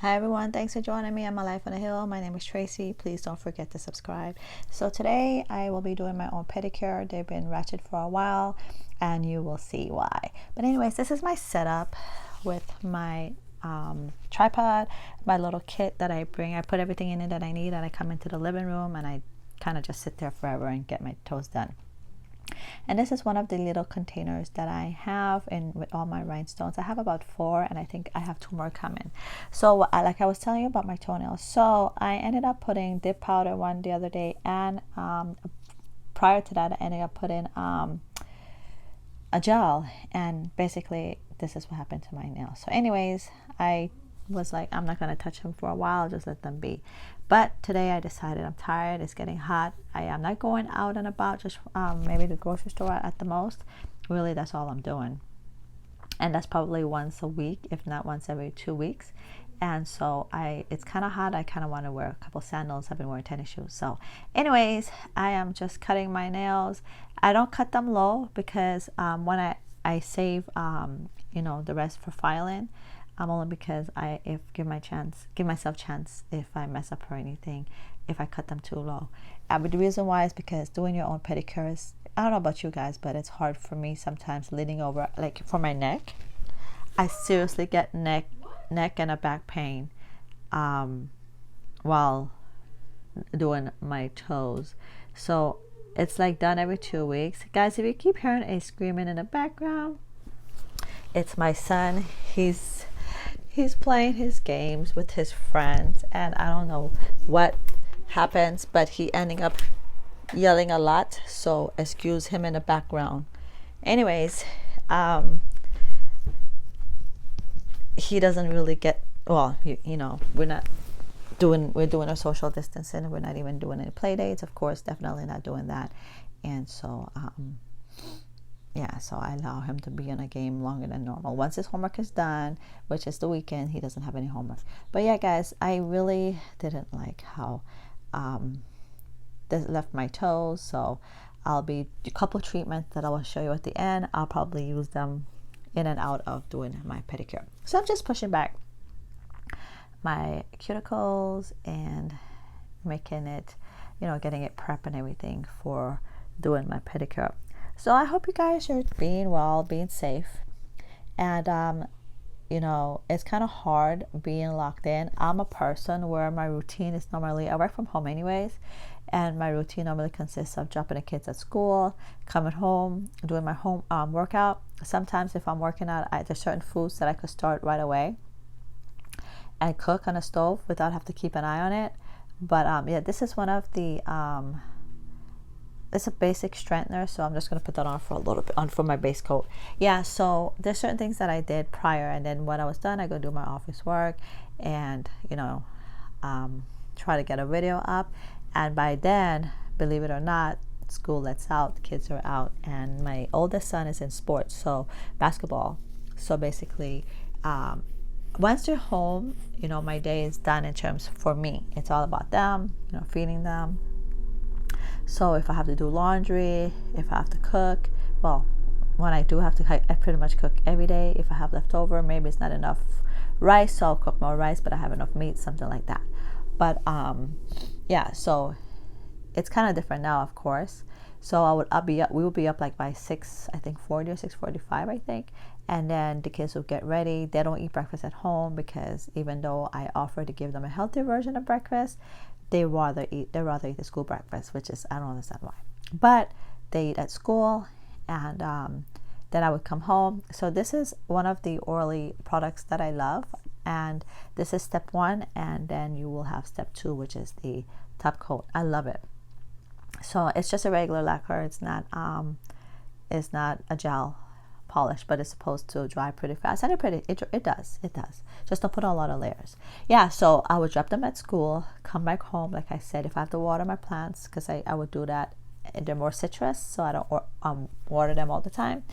Hi everyone, thanks for joining me on My Life on a Hill. My name is Tracy. Please don't forget to subscribe. So today I will be doing my own pedicure. They've been ratchet for a while and you will see why. But anyways, this is my setup with my tripod, my little kit that I bring. I put everything in it that I need and I come into the living room and I kind of just sit there forever and get my toes done. And this is one of the little containers that I have in with all my rhinestones. I have about 4 and I think I have 2 more coming. So like I was telling you about my toenails, so I ended up putting dip powder one the other day, and prior to that I ended up putting a gel, and basically this is what happened to my nails. So anyways, I was like, I'm not going to touch them for a while, just let them be. But today I decided I'm tired, it's getting hot, I am not going out and about, just maybe the grocery store at the most. Really, that's all I'm doing, and that's probably once a week, if not once every 2 weeks. And so it's kind of hot, I kind of want to wear a couple sandals. I've been wearing tennis shoes. So anyways, I am just cutting my nails. I don't cut them low because when I save the rest for filing, only because give myself chance if I mess up or anything, if I cut them too low. But the reason why is because doing your own pedicure is, I don't know about you guys, but it's hard for me sometimes leaning over, like for my neck. I seriously get neck and a back pain while doing my toes. So it's like done every 2 weeks. Guys, if you keep hearing a screaming in the background, it's my son. He's playing his games with his friends, and I don't know what happens, but he ending up yelling a lot, so excuse him in the background. Anyways, he doesn't really get, well, we're doing a social distancing. We're not even doing any play dates, of course, definitely not doing that. And so so I allow him to be in a game longer than normal. Once his homework is done, which is the weekend, he doesn't have any homework. But yeah, guys, I really didn't like how this left my toes. So I'll be a couple treatments that I will show you at the end. I'll probably use them in and out of doing my pedicure. So I'm just pushing back my cuticles and making it, getting it prep and everything for doing my pedicure. So I hope you guys are being well, being safe. And it's kind of hard being locked in. I'm a person where my routine is normally, I work from home anyways, and my routine normally consists of dropping the kids at school, coming home, doing my home workout. Sometimes if I'm working out, there's certain foods that I could start right away and cook on a stove without have to keep an eye on it. But this is one of the it's a basic strengthener, so I'm just going to put that on for a little bit, on for my base coat. Yeah, so there's certain things that I did prior, and then when I was done, I go do my office work and try to get a video up. And by then, believe it or not, school lets out, the kids are out, and my oldest son is in sports, so basketball. So basically, once they're home, my day is done in terms, for me, it's all about them, feeding them. So if I have to do laundry, if I have to cook, well, when I do have to, I pretty much cook every day. If I have leftover, maybe it's not enough rice, so I'll cook more rice, but I have enough meat, something like that. But so it's kind of different now, of course. So we will be up like by 6:40 or 6:45, I think. And then the kids will get ready. They don't eat breakfast at home because even though I offer to give them a healthy version of breakfast, they rather eat the school breakfast, which is, I don't understand why. But they eat at school, and then I would come home. So this is one of the Orly products that I love, and this is step 1, and then you will have step 2, which is the top coat. I love it. So it's just a regular lacquer. It's not a gel polish, but it's supposed to dry pretty fast, and it does. Just don't put on a lot of layers. Yeah, so I would drop them at school, come back home, like I said, if I have to water my plants, because I would do that, and they're more citrus, so I don't water them all the time.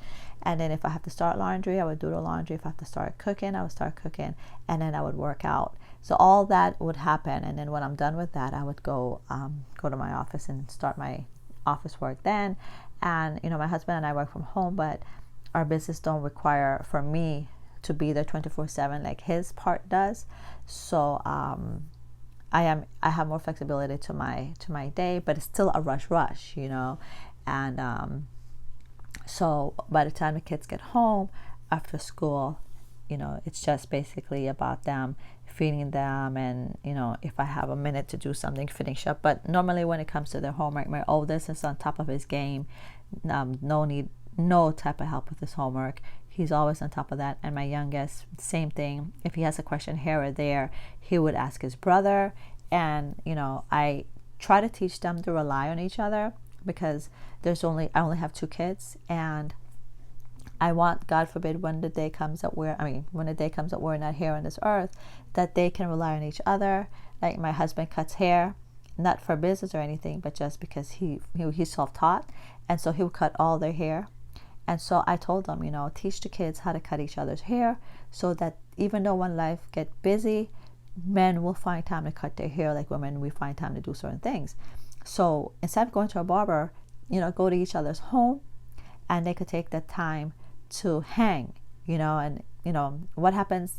And then if I have to start laundry, I would do the laundry. If I have to start cooking, I would start cooking, and then I would work out. So all that would happen, and then when I'm done with that, I would go to my office and start my office work then. And my husband and I work from home, but our business don't require for me to be there 24/7 like his part does. So I have more flexibility to my day, but it's still a rush, and so by the time the kids get home after school, it's just basically about them, feeding them, and if I have a minute to do something, finish up. But normally when it comes to their homework, my oldest is on top of his game. No type of help with his homework. He's always on top of that. And my youngest, same thing. If he has a question here or there, he would ask his brother. And I try to teach them to rely on each other, because I only have 2 kids, and I want, God forbid, when the day comes that we're not here on this earth, that they can rely on each other. Like my husband cuts hair, not for business or anything, but just because he's self-taught, and so he would cut all their hair. And so I told them, teach the kids how to cut each other's hair, so that even though when life gets busy, men will find time to cut their hair like women, we find time to do certain things. So instead of going to a barber, go to each other's home, and they could take that time to hang, and what happens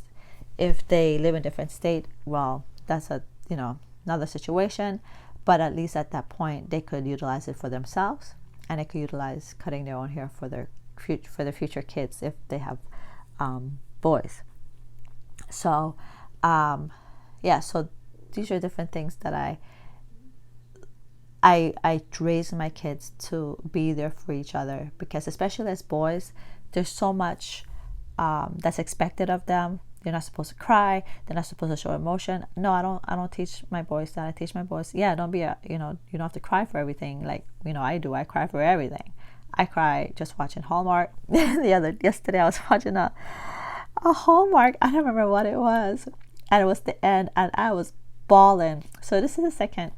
if they live in different state? Well, that's another situation, but at least at that point they could utilize it for themselves, and they could utilize cutting their own hair for their future kids if they have boys. So so these are different things that I raise my kids to be there for each other, because especially as boys, there's so much that's expected of them. They're not supposed to cry. They're not supposed to show emotion. No, I don't teach my boys that. I teach my boys, don't be you don't have to cry for everything. Like, I do. I cry for everything. I cry just watching Hallmark. Yesterday I was watching a Hallmark. I don't remember what it was. And it was the end, and I was bawling. So this is the second.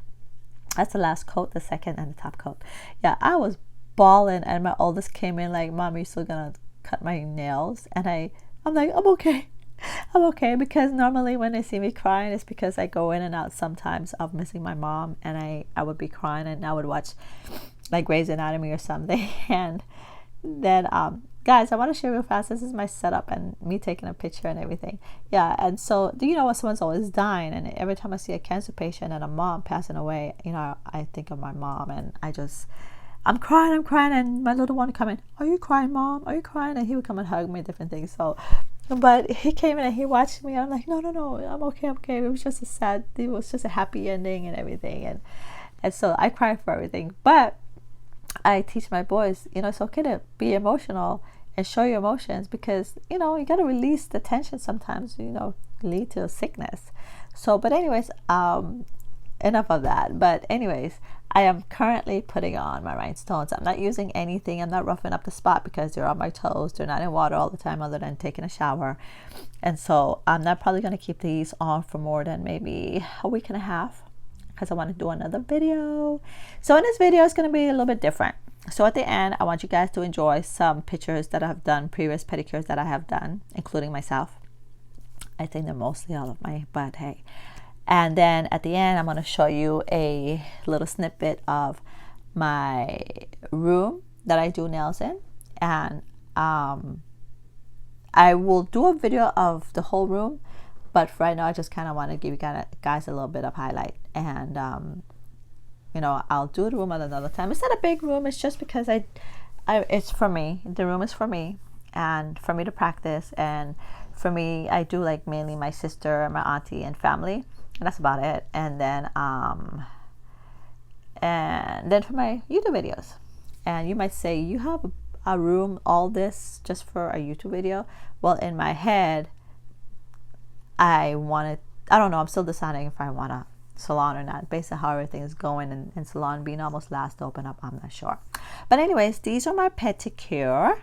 That's the last coat, the second and the top coat. Yeah, I was bawling, and my oldest came in like, "Mom, you still gonna cut my nails?" And I'm like, I'm okay, because normally when they see me crying, it's because I go in and out sometimes of missing my mom, and I would be crying, and I would watch like Grey's Anatomy or something. And then guys, I want to share real fast, this is my setup and me taking a picture and everything. Yeah, and so do you know what, someone's always dying, and every time I see a cancer patient and a mom passing away, I think of my mom, and I'm crying, and my little one coming, "Are you crying, Mom? Are you crying?" And he would come and hug me, different things. So, but he came in and he watched me, and I'm like, no, I'm okay. It was just a happy ending and everything, and so I cry for everything. But I teach my boys, it's okay to be emotional and show your emotions, because you got to release the tension sometimes, lead to a sickness. So, but anyways, enough of that. But anyways, I am currently putting on my rhinestones. I'm not using anything. I'm not roughing up the spot, because they're on my toes. They're not in water all the time other than taking a shower. And so I'm not probably going to keep these on for more than maybe a week and a half, because I want to do another video. So in this video, it's going to be a little bit different. So at the end, I want you guys to enjoy some pictures that I've done, previous pedicures that I have done, including myself. I think they're mostly all of my, but hey. And then at the end, I'm going to show you a little snippet of my room that I do nails in. And I will do a video of the whole room, but for right now, I just kind of want to give you guys a little bit of highlight. And I'll do the room at another time. It's not a big room. It's just because it's for me. The room is for me, and for me to practice. And for me, I do like mainly my sister, my auntie, and family. And that's about it. And then for my YouTube videos. And you might say, you have a room, all this just for a YouTube video? Well, in my head, I don't know, I'm still deciding if I want a salon or not, based on how everything is going, and salon being almost last to open up, I'm not sure. But anyways, these are my pedicure.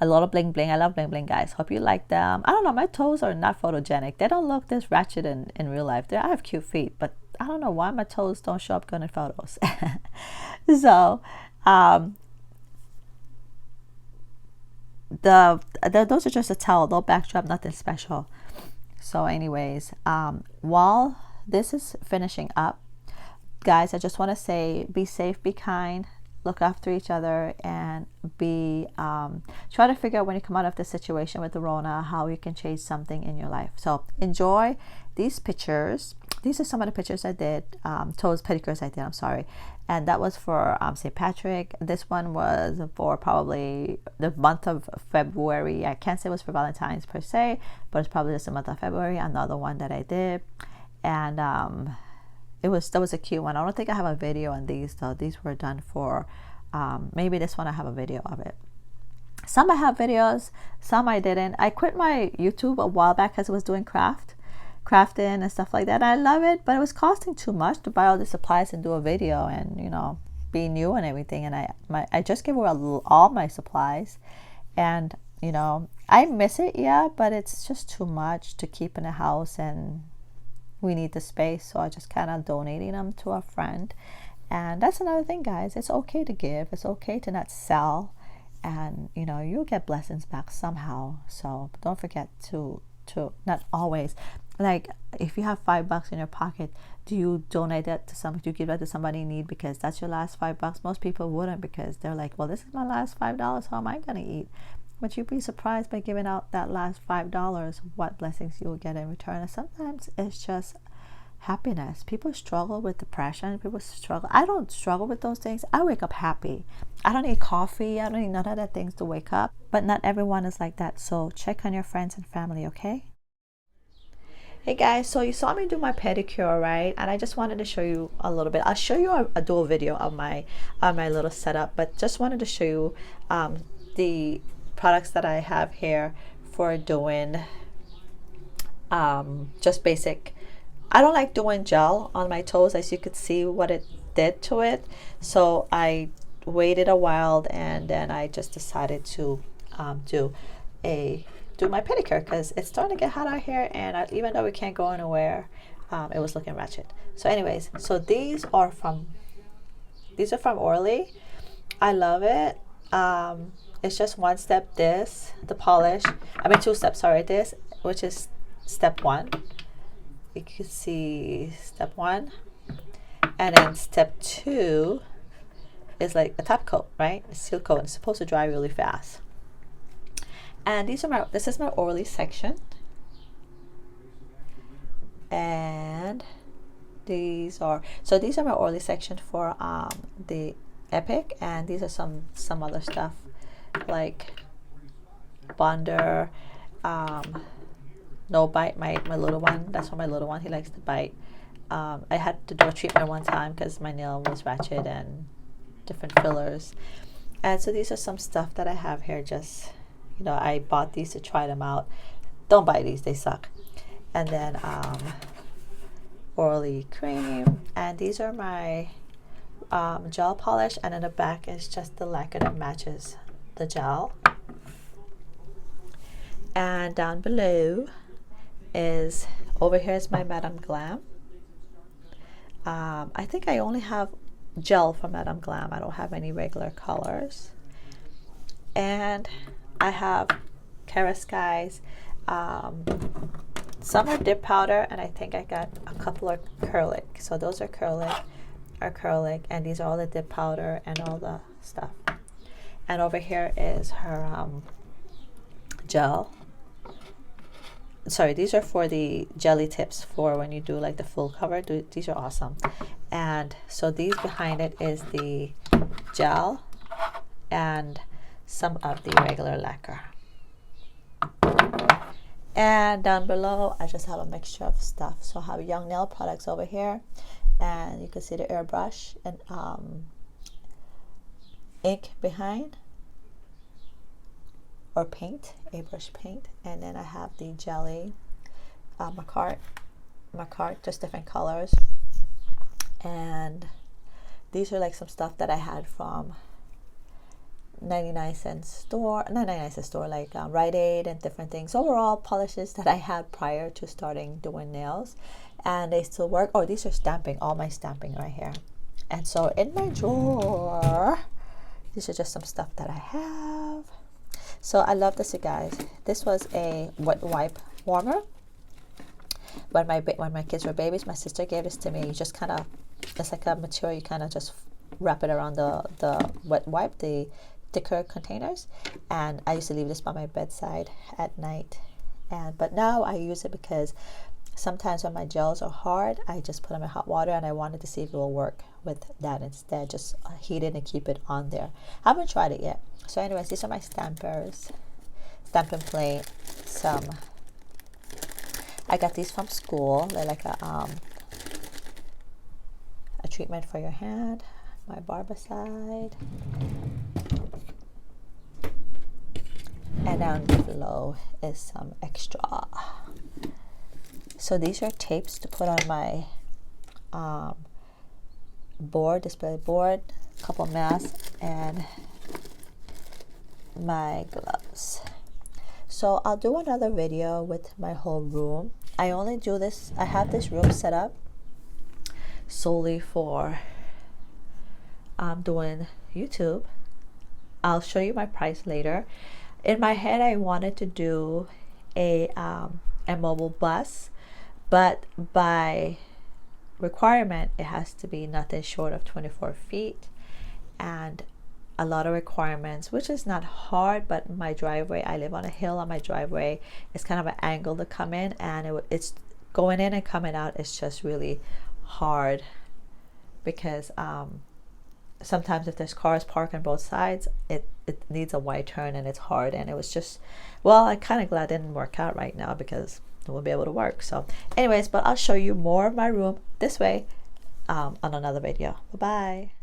A lot of bling bling. I love bling bling, guys. Hope you like them. I don't know, my toes are not photogenic. They don't look this ratchet in real life. I have cute feet, but I don't know why my toes don't show up good in photos. So those are just a towel, no backstrap, nothing special. So anyways, while this is finishing up, guys, I just want to say, be safe, be kind, look after each other, and be try to figure out when you come out of the situation with the Rona how you can change something in your life. So enjoy these pictures. These are some of the pictures I did, toes pedicures I did, I'm sorry. And that was for St. Patrick. This one was for probably the month of February. I can't say it was for Valentine's per se, but it's probably just the month of February. Another one that I did. And that was a cute one. I don't think I have a video on these though. These were done for, maybe this one I have a video of it. Some I have videos, some I didn't. I quit my YouTube a while back because I was doing crafting and stuff like that. I love it, but it was costing too much to buy all the supplies and do a video and, you know, be new and everything. And I just gave away all my supplies, and, you know, I miss it, yeah, but it's just too much to keep in the house, and we need the space. So I just kind of donating them to a friend. And that's another thing, guys. It's okay to give. It's okay to not sell, and, you know, you'll get blessings back somehow. So don't forget to not always, like, if you have $5 in your pocket, do you donate that to somebody? Do you give that to somebody in need because that's your last $5? Most people wouldn't, because they're like, well, this is my last $5. How am I going to eat? But you'd be surprised by giving out that last $5 what blessings you will get in return. And sometimes it's just happiness. People struggle with depression. People struggle. I don't struggle with those things. I wake up happy. I don't need coffee. I don't need none of that things to wake up. But not everyone is like that. So check on your friends and family, okay? Hey guys, so you saw me do my pedicure, right? And I just wanted to show you a little bit. I'll show you a dual video of my little setup, but just wanted to show you the products that I have here for doing just basic. I don't like doing gel on my toes, as you could see what it did to it. So I waited a while, and then I just decided to do my pedicure, because it's starting to get hot out here, and even though we can't go anywhere, it was looking ratchet. So anyways, so these are from Orly. I love it. It's just one step, the polish, I mean 2 steps, sorry, this, which is step 1. You can see step 1, and then step 2 is like a top coat, right? A seal coat. It's supposed to dry really fast. And this is my Orly section, and these are my Orly section for the Epic, and these are some other stuff like Bonder, No Bite, my little one. That's for my little one. He likes to bite. I had to do a treatment one time because my nail was ratchet, and different fillers. And so these are some stuff that I have here. Just, you know, I bought these to try them out. Don't buy these, they suck. And then Orly cream, and these are my gel polish, and in the back is just the lacquer that matches the gel. And down below is, over here is my Madame Glam. I think I only have gel for Madame Glam. I don't have any regular colors. And I have Cara Skies. Some are dip powder, and I think I got a couple of acrylic. So those are acrylic, and these are all the dip powder and all the stuff. And over here is her gel. Sorry, these are for the jelly tips for when you do like the full cover. These are awesome. And so these behind it is the gel and some of the regular lacquer. And down below I just have a mixture of stuff. So I have Young Nail products over here, and you can see the airbrush and ink behind, or paint, airbrush paint. And then I have the jelly, Macart, just different colors. And these are like some stuff that I had from 99-cent store, not 99-cent store, like Rite Aid and different things. Overall polishes that I had prior to starting doing nails, and they still work. Oh, these are stamping, all my stamping right here. And so in my drawer, these are just some stuff that I have. So I love this, you guys. This was a wet wipe warmer. When my kids were babies, my sister gave this to me. You just kind of, it's like a material, you kind of just wrap it around the wet wipe, the thicker containers, and I used to leave this by my bedside at night. But now I use it because sometimes when my gels are hard, I just put them in hot water, and I wanted to see if it will work with that instead. Just heat it and keep it on there. I haven't tried it yet. So anyways, these are my stampers, stamping plate. I got these from school. They're like a treatment for your hand. My barbicide. And down below is some extra. So these are tapes to put on my display board, a couple masks, and my gloves. So I'll do another video with my whole room. I only do this, I have this room set up solely for doing YouTube. I'll show you my price later. In my head, I wanted to do a mobile bus, but by requirement, it has to be nothing short of 24 feet and a lot of requirements, which is not hard, but my driveway, I live on a hill, on my driveway, it's kind of an angle to come in, and it's going in and coming out. It's just really hard because sometimes if there's cars parked on both sides, it needs a wide turn, and it's hard. And it was just, well, I'm kind of glad it didn't work out right now because it won't be able to work. So anyways, but I'll show you more of my room this way on another video. Bye bye.